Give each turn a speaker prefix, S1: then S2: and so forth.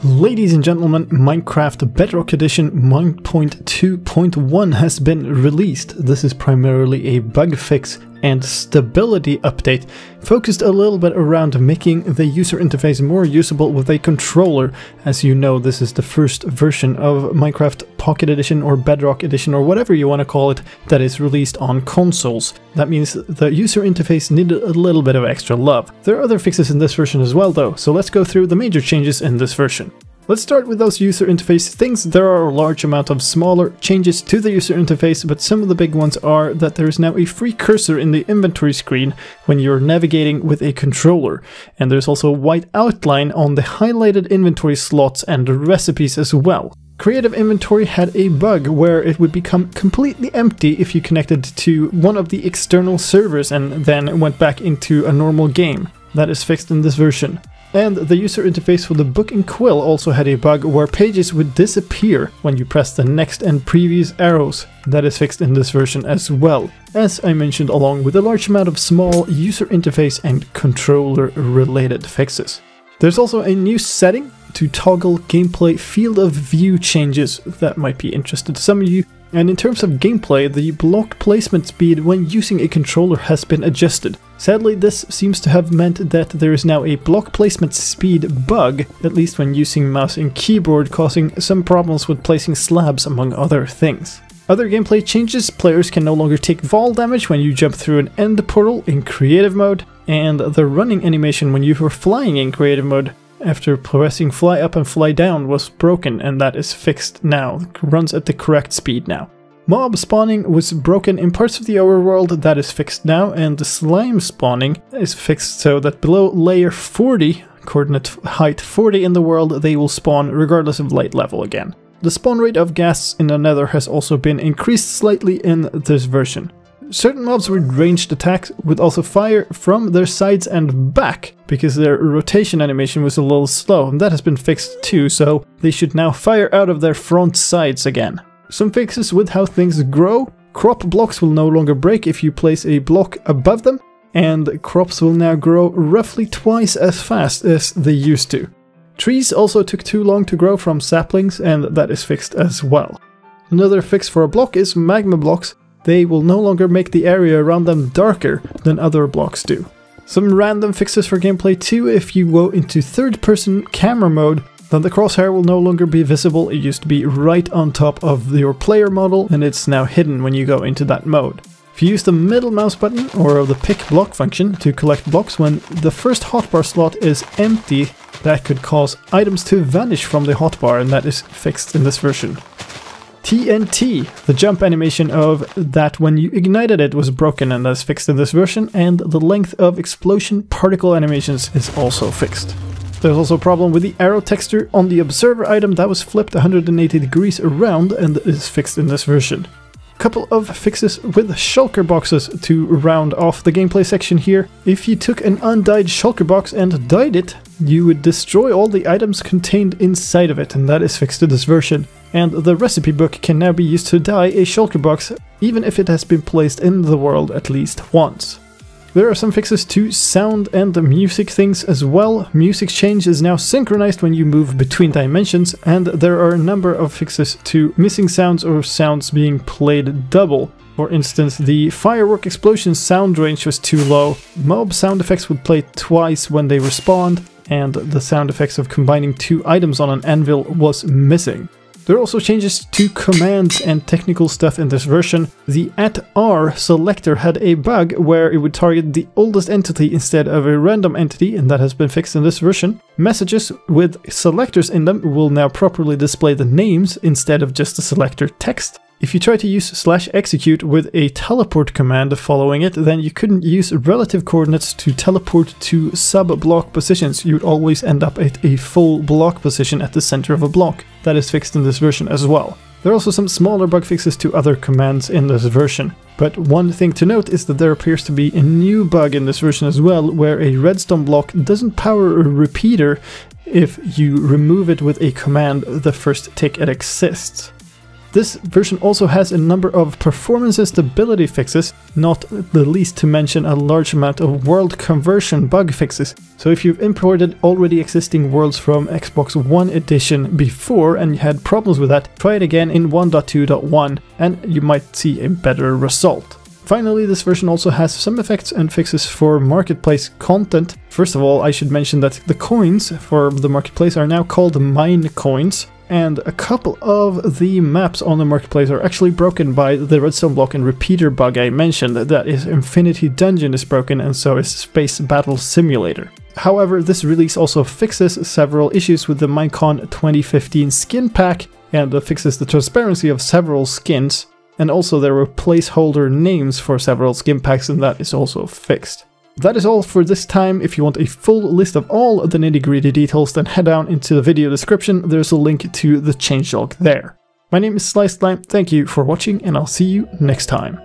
S1: Ladies and gentlemen, Minecraft Bedrock Edition 1.2.1 has been released. This is primarily a bug fix and stability update, focused a little bit around making the user interface more usable with a controller. As you know, this is the first version of Minecraft Pocket Edition or Bedrock Edition or whatever you want to call it that is released on consoles. That means the user interface needed a little bit of extra love. There are other fixes in this version as well though, so let's go through the major changes in this version. Let's start with those user interface things. There are a large amount of smaller changes to the user interface, but some of the big ones are that there is now a free cursor in the inventory screen when you're navigating with a controller. And there's also a white outline on the highlighted inventory slots and recipes as well. Creative Inventory had a bug where it would become completely empty if you connected to one of the external servers and then went back into a normal game. That is fixed in this version. And the user interface for the Book Quill also had a bug where pages would disappear when you press the next and previous arrows. That is fixed in this version as well, as I mentioned, along with a large amount of small user interface and controller related fixes. There's also a new setting to toggle gameplay field of view changes that might be interesting to some of you. And in terms of gameplay, the block placement speed when using a controller has been adjusted. Sadly, this seems to have meant that there is now a block placement speed bug, at least when using mouse and keyboard, causing some problems with placing slabs among other things. Other gameplay changes: players can no longer take fall damage when you jump through an end portal in creative mode, and the running animation when you were flying in creative mode after pressing fly up and fly down was broken, and that is fixed now. It runs at the correct speed now. Mob spawning was broken in parts of the overworld, that is fixed now, and the slime spawning is fixed so that below layer 40, coordinate height 40 in the world, they will spawn regardless of light level again. The spawn rate of ghasts in the nether has also been increased slightly in this version. Certain mobs with ranged attacks would also fire from their sides and back, because their rotation animation was a little slow, and that has been fixed too, so they should now fire out of their front sides again. Some fixes with how things grow: crop blocks will no longer break if you place a block above them, and crops will now grow roughly twice as fast as they used to. Trees also took too long to grow from saplings, and that is fixed as well. Another fix for a block is magma blocks. They will no longer make the area around them darker than other blocks do. Some random fixes for gameplay too: if you go into third-person camera mode, then the crosshair will no longer be visible. It used to be right on top of your player model, and it's now hidden when you go into that mode. If you use the middle mouse button or the pick block function to collect blocks when the first hotbar slot is empty, that could cause items to vanish from the hotbar, and that is fixed in this version. TNT, the jump animation of that when you ignited it was broken, and that's fixed in this version, and the length of explosion particle animations is also fixed. There's also a problem with the arrow texture on the observer item that was flipped 180 degrees around, and is fixed in this version. Couple of fixes with shulker boxes to round off the gameplay section here. If you took an undyed shulker box and dyed it, you would destroy all the items contained inside of it, and that is fixed in this version. And the recipe book can now be used to dye a shulker box, even if it has been placed in the world at least once. There are some fixes to sound and music things as well. Music change is now synchronized when you move between dimensions, and there are a number of fixes to missing sounds or sounds being played double. For instance, the firework explosion sound range was too low, mob sound effects would play twice when they respawned, and the sound effects of combining two items on an anvil was missing. There are also changes to commands and technical stuff in this version. The @R selector had a bug where it would target the oldest entity instead of a random entity, and that has been fixed in this version. Messages with selectors in them will now properly display the names instead of just the selector text. If you try to use /execute with a teleport command following it, then you couldn't use relative coordinates to teleport to sub-block positions. You would always end up at a full block position at the center of a block. That is fixed in this version as well. There are also some smaller bug fixes to other commands in this version. But one thing to note is that there appears to be a new bug in this version as well, where a redstone block doesn't power a repeater if you remove it with a command the first tick it exists. This version also has a number of performance and stability fixes, not the least to mention a large amount of world conversion bug fixes. So if you've imported already existing worlds from Xbox One edition before and you had problems with that, try it again in 1.2.1 and you might see a better result. Finally, this version also has some effects and fixes for marketplace content. First of all, I should mention that the coins for the marketplace are now called mine coins, and a couple of the maps on the marketplace are actually broken by the redstone block and repeater bug I mentioned. That is, Infinity Dungeon is broken and so is Space Battle Simulator. However, this release also fixes several issues with the Minecon 2015 skin pack and fixes the transparency of several skins. And also there were placeholder names for several skin packs, and that is also fixed. That is all for this time. If you want a full list of all the nitty-gritty details, then head down into the video description. There's a link to the changelog there. My name is slicedlime, thank you for watching, and I'll see you next time.